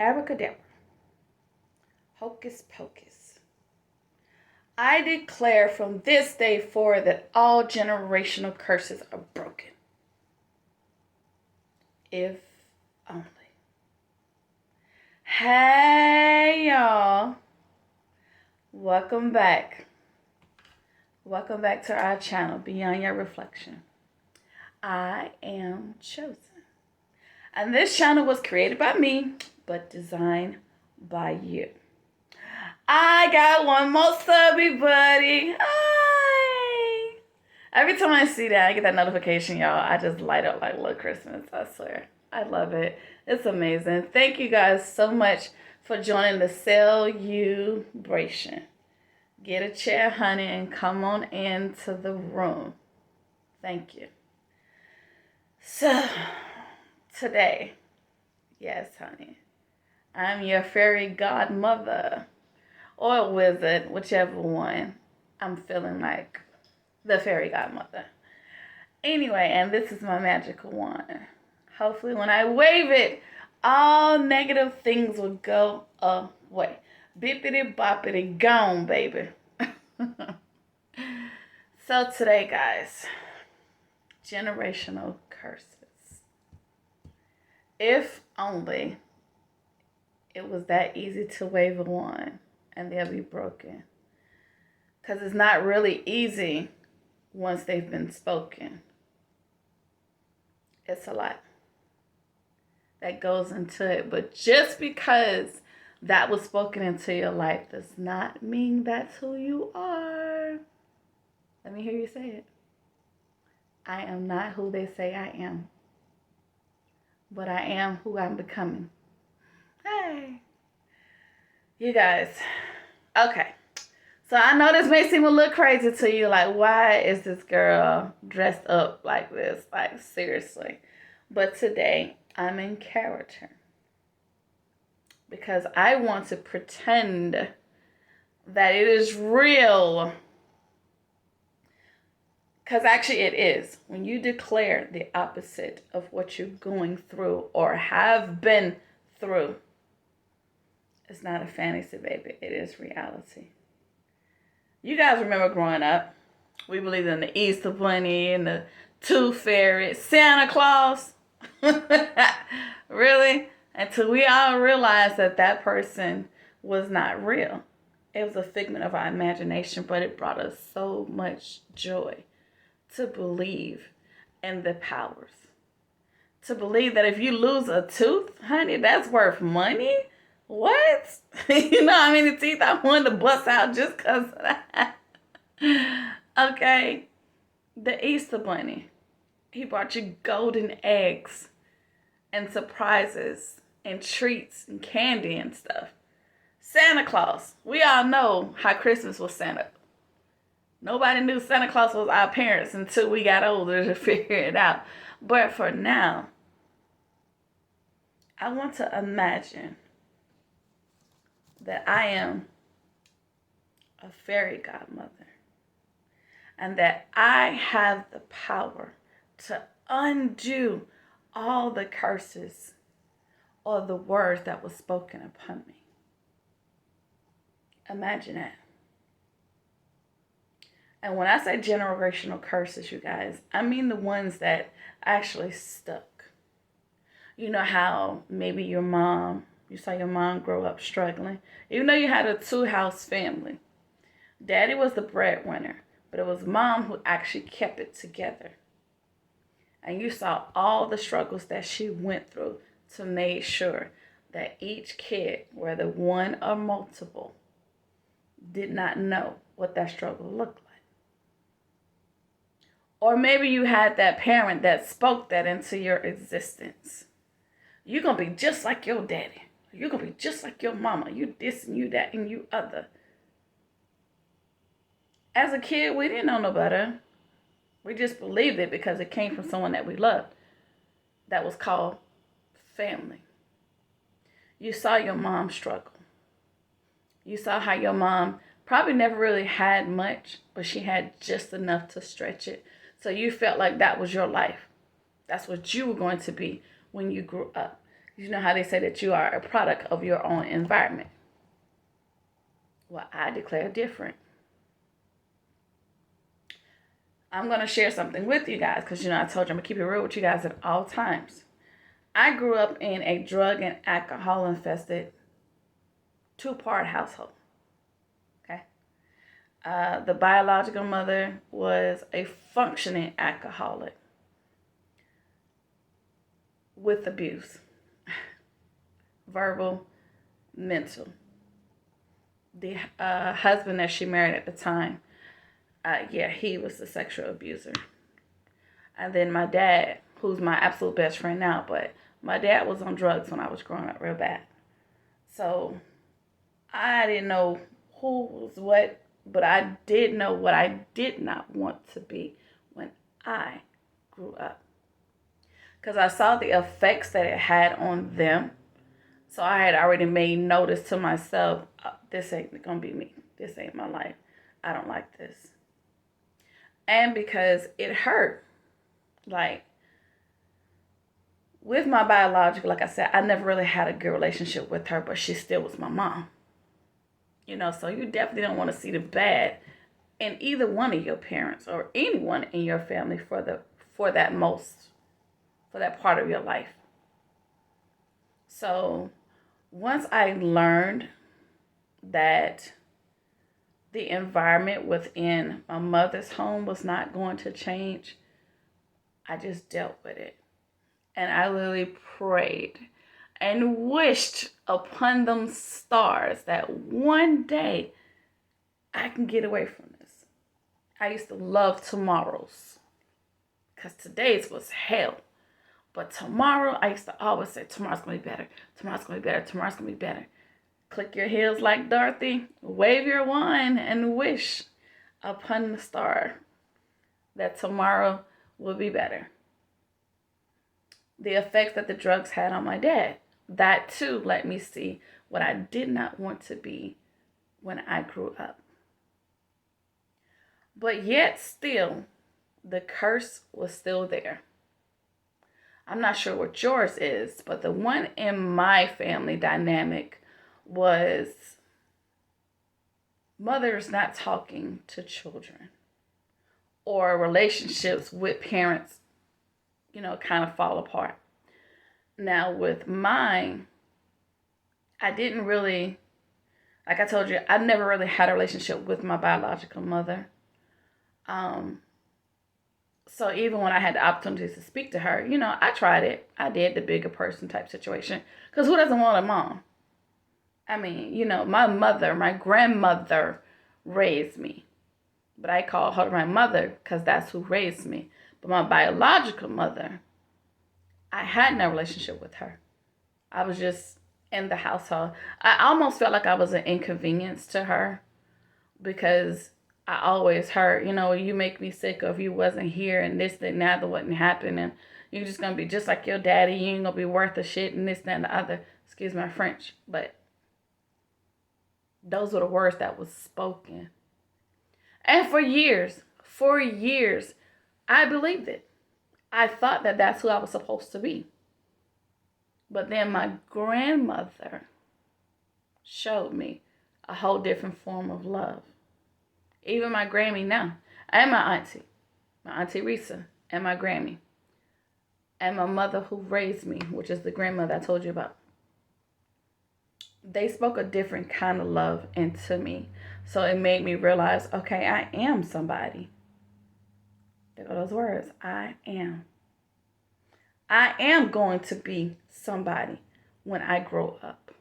Abracadabra. Hocus pocus. I declare from this day forward that all generational curses are broken. If only. Hey, y'all. Welcome back. Welcome back to our channel, Beyond Your Reflection. I am chosen. And this channel was created by me, but designed by you. I got one more Subbie buddy. Hi. Every time I see that, I get that notification, y'all. I just light up like little Christmas. I swear. I love it. It's amazing. Thank you guys so much for joining the celebration. Get a chair, honey, and come on into the room. Thank you. So, today, yes, honey, I'm your fairy godmother or wizard, whichever one. I'm feeling like the fairy godmother. Anyway, and this is my magical wand. Hopefully when I wave it, all negative things will go away. Bippity boppity gone, baby. So today, guys, generational curses. If only it was that easy to wave a wand and they'll be broken. Because it's not really easy once they've been spoken. It's a lot that goes into it. But just because that was spoken into your life does not mean that's who you are. Let me hear you say it. I am not who they say I am. But I am who I'm becoming. Hey. You guys. Okay. So I know this may seem a little crazy to you. Like, why is this girl dressed up like this? Like, seriously. But today, I'm in character. Because I want to pretend that it is real. Because actually it is. When you declare the opposite of what you're going through or have been through, it's not a fantasy, baby. It is reality. You guys remember growing up, we believed in the Easter Bunny and the Tooth Fairy, Santa Claus. Really? Until we all realized that that person was not real. It was a figment of our imagination, but it brought us so much joy to believe in the powers. To believe that if you lose a tooth, honey, that's worth money? What? You know how many teeth I wanted to bust out just because of that? Okay. The Easter Bunny. He brought you golden eggs and surprises and treats and candy and stuff. Santa Claus. We all know how Christmas was set up. Nobody knew Santa Claus was our parents until we got older to figure it out. But for now, I want to imagine that I am a fairy godmother and that I have the power to undo all the curses or the words that were spoken upon me. Imagine that. And when I say generational curses, you guys, I mean the ones that actually stuck. You know how maybe you saw your mom grow up struggling. Even though you had a two-house family. Daddy was the breadwinner, but it was mom who actually kept it together. And you saw all the struggles that she went through to make sure that each kid, whether one or multiple, did not know what that struggle looked like. Or maybe you had that parent that spoke that into your existence. You're going to be just like your daddy. You're going to be just like your mama. You this and you that and you other. As a kid, we didn't know no better. We just believed it because it came from someone that we loved. That was called family. You saw your mom struggle. You saw how your mom probably never really had much, but she had just enough to stretch it. So you felt like that was your life. That's what you were going to be when you grew up. You know how they say that you are a product of your own environment. Well, I declare different. I'm going to share something with you guys because, I told you I'm going to keep it real with you guys at all times. I grew up in a drug and alcohol infested two-part household. Okay. The biological mother was a functioning alcoholic with abuse, verbal, mental. The husband that she married at the time, he was a sexual abuser. And then my dad, who's my absolute best friend now, but my dad was on drugs when I was growing up real bad. So I didn't know who was what, but I did know what I did not want to be when I grew up. Because I saw the effects that it had on them. So I had already made notice to myself, this ain't going to be me. This ain't my life. I don't like this. And because it hurt. Like, with my biological, like I said, I never really had a good relationship with her, but she still was my mom. So you definitely don't want to see the bad in either one of your parents or anyone in your family for that part of your life. So once I learned that the environment within my mother's home was not going to change, I just dealt with it. And I literally prayed and wished upon them stars that one day I can get away from this. I used to love tomorrows because today's was hell. But tomorrow, I used to always say, tomorrow's going to be better. Tomorrow's going to be better. Tomorrow's going to be better. Click your heels like Dorothy. Wave your wand and wish upon the star that tomorrow will be better. The effects that the drugs had on my dad, that too let me see what I did not want to be when I grew up. But yet still, the curse was still there. I'm not sure what yours is, but the one in my family dynamic was mothers not talking to children, or relationships with parents, kind of fall apart. Now with mine, I didn't really, like I told you, I never really had a relationship with my biological mother. So even when I had the opportunity to speak to her, I tried it. I did the bigger person type situation. Because who doesn't want a mom? I mean, my grandmother raised me. But I call her my mother because that's who raised me. But my biological mother, I had no relationship with her. I was just in the household. I almost felt like I was an inconvenience to her because I always heard, you make me sick, or if you wasn't here and this, that, and that wasn't happening, you're just going to be just like your daddy. You ain't going to be worth a shit and this, that, and the other. Excuse my French. But those were the words that was spoken. And for years, I believed it. I thought that that's who I was supposed to be. But then my grandmother showed me a whole different form of love. Even my Grammy now, and my auntie Risa, and my Grammy, and my mother who raised me, which is the grandmother I told you about. They spoke a different kind of love into me. So it made me realize, okay, I am somebody. There go those words. I am going to be somebody when I grow up.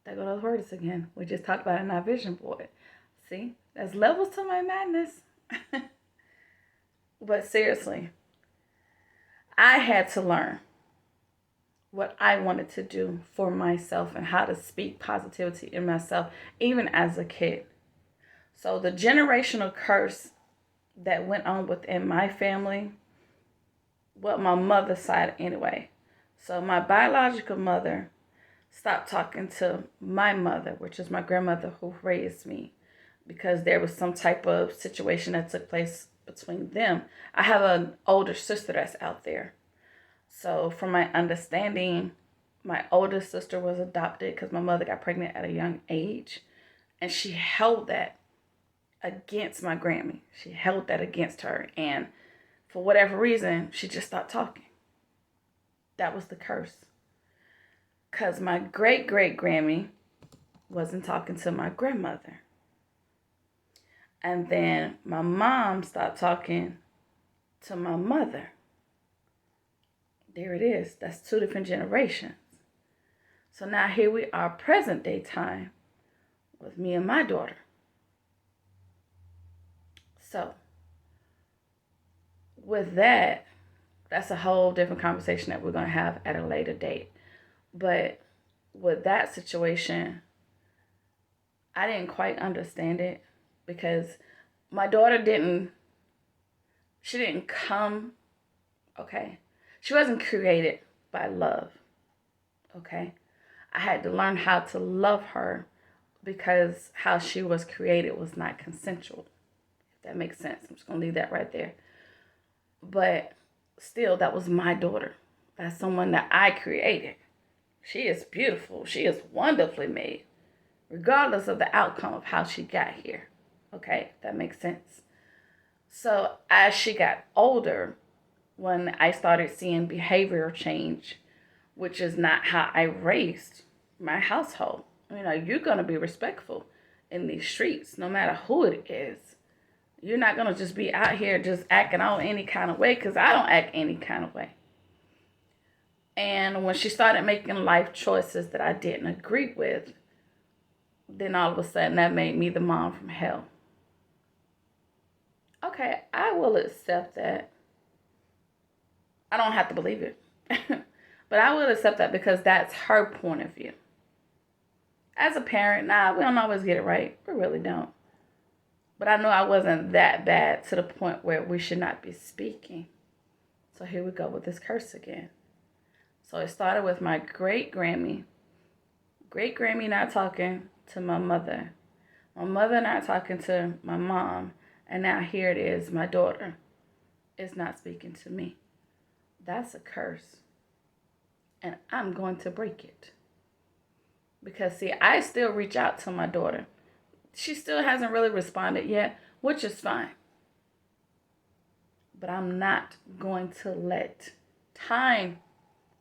There go those words again. We just talked about it in our vision board. See, there's levels to my madness. But seriously, I had to learn what I wanted to do for myself and how to speak positivity in myself, even as a kid. So the generational curse that went on within my family, well, my mother's side anyway. So my biological mother stopped talking to my mother, which is my grandmother who raised me, because there was some type of situation that took place between them. I have an older sister that's out there. So from my understanding, my oldest sister was adopted because my mother got pregnant at a young age. And she held that against my Grammy. She held that against her. And for whatever reason, she just stopped talking. That was the curse. Because my great-great-Grammy wasn't talking to my grandmother. And then my mom stopped talking to my mother. There it is. That's 2 different generations. So now here we are, present day time, with me and my daughter. So with that, that's a whole different conversation that we're going to have at a later date. But with that situation, I didn't quite understand it because my daughter didn't come, okay? She wasn't created by love, okay? I had to learn how to love her because how she was created was not consensual. If that makes sense. I'm just going to leave that right there. But still, that was my daughter. That's someone that I created. She is beautiful. She is wonderfully made, regardless of the outcome of how she got here. Okay, that makes sense. So as she got older, when I started seeing behavioral change, which is not how I raised my household. You know, you're going to be respectful in these streets, no matter who it is. You're not going to just be out here just acting out any kind of way, because I don't act any kind of way. And when she started making life choices that I didn't agree with, then all of a sudden that made me the mom from hell. Okay, I will accept that. I don't have to believe it. But I will accept that because that's her point of view. As a parent, we don't always get it right. We really don't. But I know I wasn't that bad to the point where we should not be speaking. So here we go with this curse again. So it started with my great-Grammy not talking to my mother not talking to my mom, and now here it is, my daughter is not speaking to me. That's a curse. And I'm going to break it. Because, see, I still reach out to my daughter. She still hasn't really responded yet, which is fine. But I'm not going to let time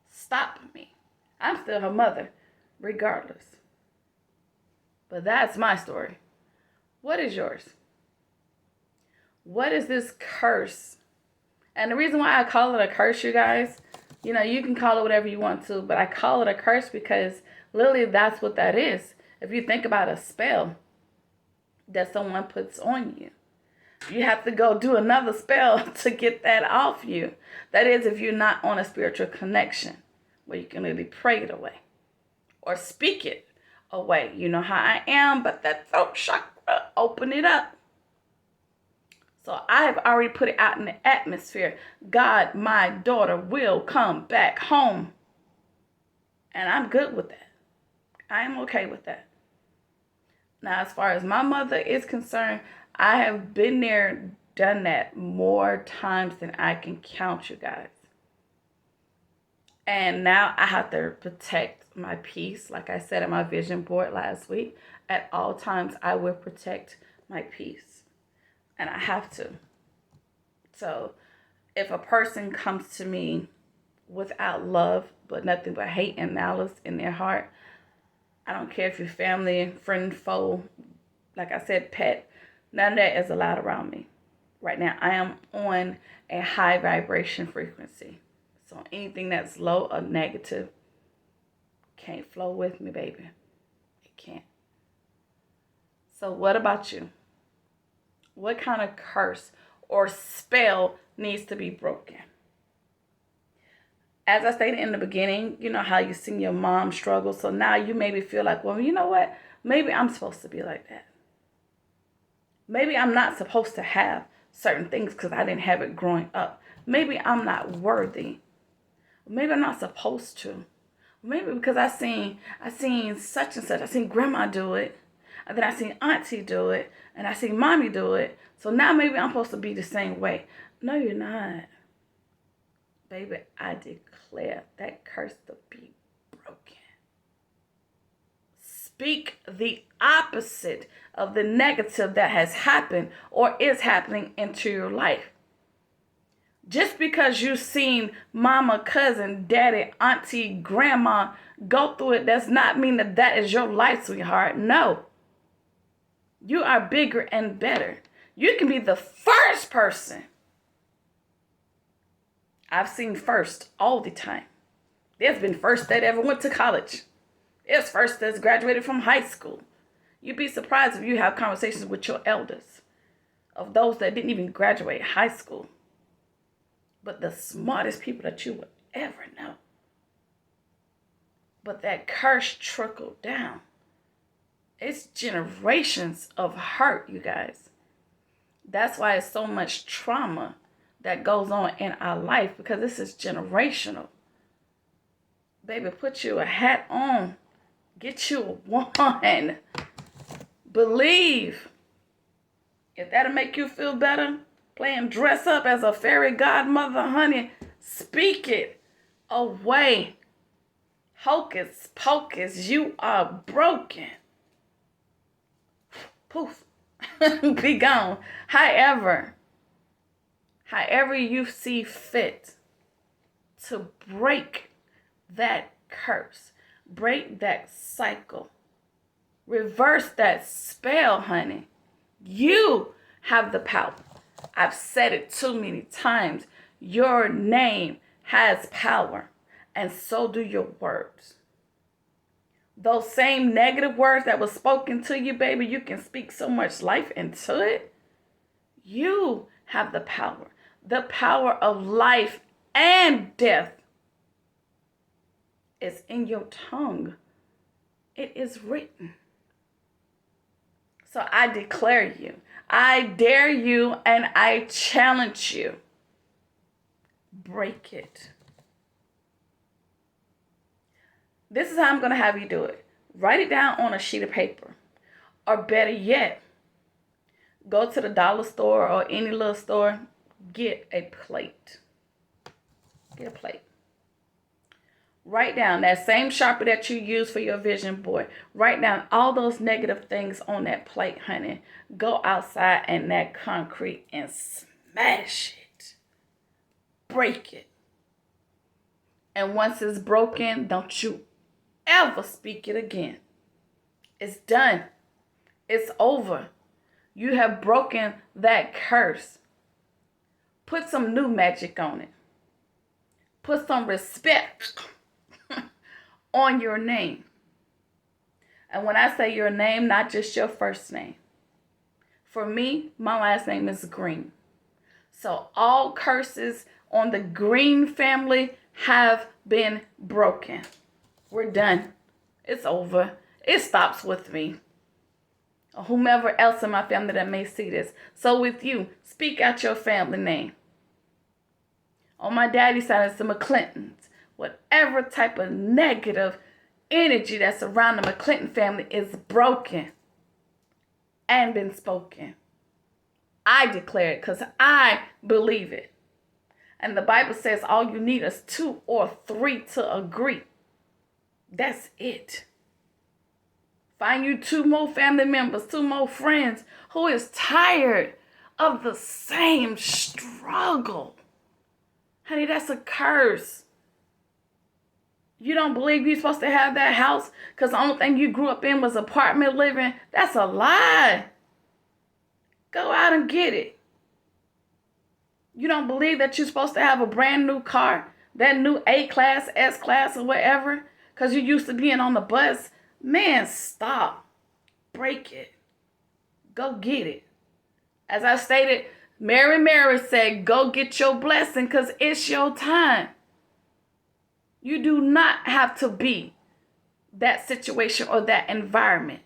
stop me. I'm still her mother, regardless. But that's my story. What is yours? What is this curse? And the reason why I call it a curse, you guys, you know, you can call it whatever you want to, but I call it a curse because literally that's what that is. If you think about a spell that someone puts on you, you have to go do another spell to get that off you. That is if you're not on a spiritual connection where you can literally pray it away or speak it away. You know how I am, but that throat chakra, open it up. So I have already put it out in the atmosphere. God, my daughter will come back home. And I'm good with that. I am okay with that. Now, as far as my mother is concerned, I have been there, done that more times than I can count, you guys. And now I have to protect my peace. Like I said at my vision board last week, at all times I will protect my peace. And I have to. So if a person comes to me without love, but nothing but hate and malice in their heart, I don't care if you're family, friend, foe, like I said, pet, none of that is allowed around me. Right now, I am on a high vibration frequency. So anything that's low or negative can't flow with me, baby. It can't. So what about you? What kind of curse or spell needs to be broken? As I stated in the beginning, you know how you seen your mom struggle. So now you maybe feel like, well, you know what? Maybe I'm supposed to be like that. Maybe I'm not supposed to have certain things because I didn't have it growing up. Maybe I'm not worthy. Maybe I'm not supposed to. Maybe because I seen such and such. I seen grandma do it. And then I seen auntie do it. And I seen mommy do it. So now maybe I'm supposed to be the same way. No, you're not. Baby, I declare that curse to be broken. Speak the opposite of the negative that has happened or is happening into your life. Just because you've seen mama, cousin, daddy, auntie, grandma go through it does not mean that that is your life, sweetheart. No. You are bigger and better. You can be the first person. I've seen first all the time. There's been first that ever went to college. There's first that's graduated from high school. You'd be surprised if you have conversations with your elders of those that didn't even graduate high school, but the smartest people that you would ever know. But that curse trickled down. It's generations of hurt, you guys. That's why it's so much trauma that goes on in our life, because this is generational. Baby, put you a hat on. Get you a one. Believe. If that'll make you feel better, playing dress up as a fairy godmother, honey, speak it away. Hocus pocus, you are broken. Poof. Be gone. However you see fit to break that curse, break that cycle, reverse that spell, honey. You have the power. I've said it too many times. Your name has power, and so do your words. Those same negative words that were spoken to you, baby, you can speak so much life into it. You have the power. The power of life and death is in your tongue. It is written. So I declare you, I dare you, and I challenge you. Break it. This is how I'm going to have you do it. Write it down on a sheet of paper. Or better yet, go to the dollar store or any little store, get a plate. Get a plate. Write down that same Sharpie that you use for your vision board. Write down all those negative things on that plate, honey. Go outside in that concrete and smash it. Break it. And once it's broken, don't you ever speak it again. It's done. It's over. You have broken that curse. Put some new magic on it. Put some respect on your name. And when I say your name, not just your first name. For me, my last name is Green. So all curses on the Green family have been broken. We're done. It's over. It stops with me. Or whomever else in my family that may see this. So with you, speak out your family name. On my daddy's side, it's the McClintons. Whatever type of negative energy that's around the McClinton family is broken and been spoken. I declare it because I believe it. And the Bible says all you need is 2 or 3 to agree. That's it. Find you 2 more family members, 2 more friends who is tired of the same struggle. Honey, that's a curse. You don't believe you're supposed to have that house because the only thing you grew up in was apartment living? That's a lie. Go out and get it. You don't believe that you're supposed to have a brand new car, that new A-class, S-class, or whatever, because you're used to being on the bus? Man, stop. Break it. Go get it. As I stated, Mary said, go get your blessing because it's your time. You do not have to be that situation or that environment.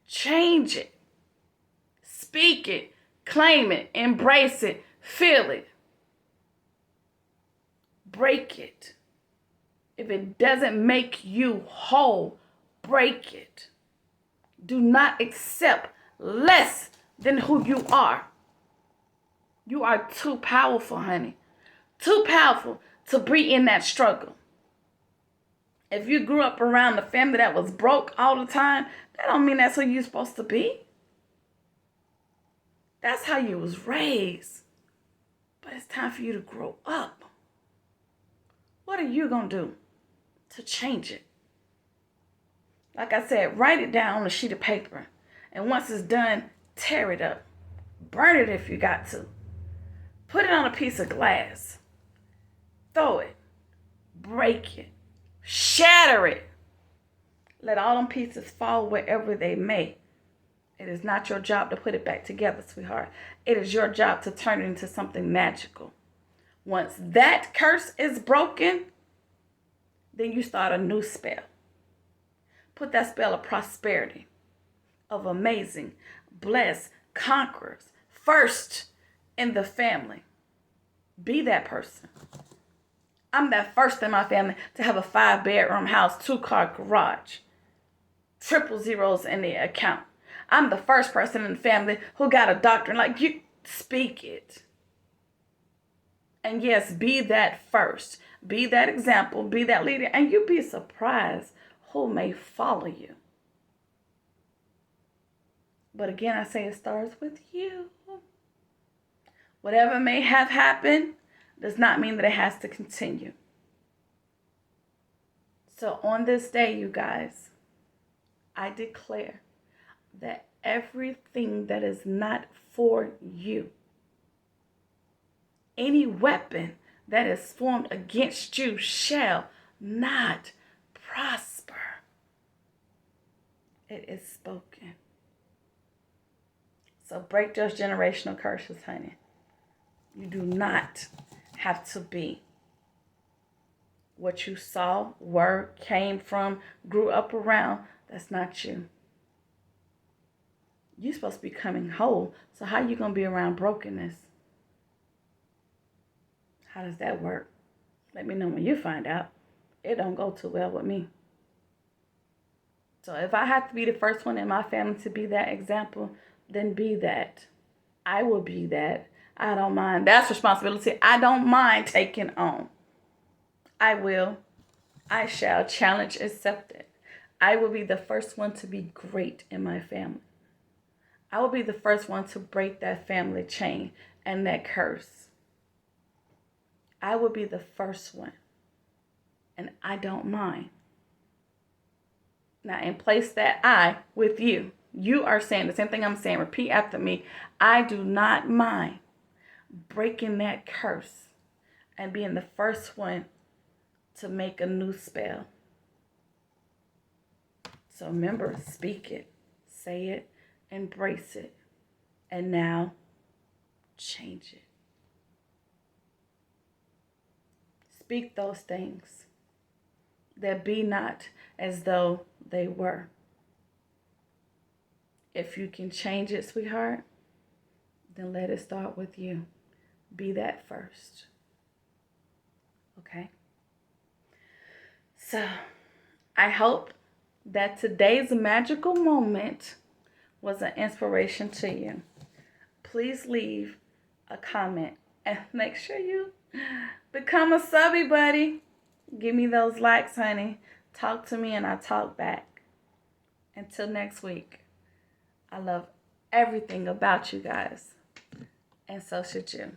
Change it. Speak it. Claim it. Embrace it. Feel it. Break it. If it doesn't make you whole, break it. Do not accept less than who you are. You are too powerful, honey. Too powerful to be in that struggle. If you grew up around a family that was broke all the time, that don't mean that's who you're supposed to be. That's how you was raised. But it's time for you to grow up. What are you going to do to change it? Like I said, write it down on a sheet of paper. And once it's done, tear it up. Burn it if you got to. Put it on a piece of glass. Throw it. Break it. Shatter it. Let all them pieces fall wherever they may. It is not your job to put it back together, sweetheart. It is your job to turn it into something magical. Once that curse is broken, then you start a new spell. Put that spell of prosperity, of amazing, blessed, conquerors, first in the family. Be that person. I'm that first in my family to have a 5-bedroom house, 2-car garage, triple zeros in the account. I'm the first person in the family who got a doctorate. Like, you speak it. And yes, be that first. Be that example. Be that leader. And you'll be surprised who may follow you. But again, I say it starts with you. Whatever may have happened does not mean that it has to continue. So on this day, you guys, I declare that everything that is not for you, any weapon that is formed against you shall not prosper. It is spoken. So break those generational curses, honey. You do not have to be what you saw, were, came from, grew up around. That's not you. You're supposed to be coming whole. So how are you going to be around brokenness? How does that work? Let me know when you find out. It don't go too well with me. So if I have to be the first one in my family to be that example, then be that. I will be that. I don't mind. That's responsibility I don't mind taking on. I will. I shall. Challenge accepted. I will be the first one to be great in my family. I will be the first one to break that family chain and that curse. I will be the first one. And I don't mind. Now, and place that I with you. You are saying the same thing I'm saying. Repeat after me. I do not mind breaking that curse and being the first one to make a new spell. So remember, speak it, say it, embrace it, and now change it. Speak those things that be not as though they were. If you can change it, sweetheart, then let it start with you. Be that first. Okay? So, I hope that today's magical moment was an inspiration to you. Please leave a comment and make sure you become a Subbie buddy. Give me those likes, honey. Talk to me and I talk back. Until next week, I love everything about you guys. And so should you.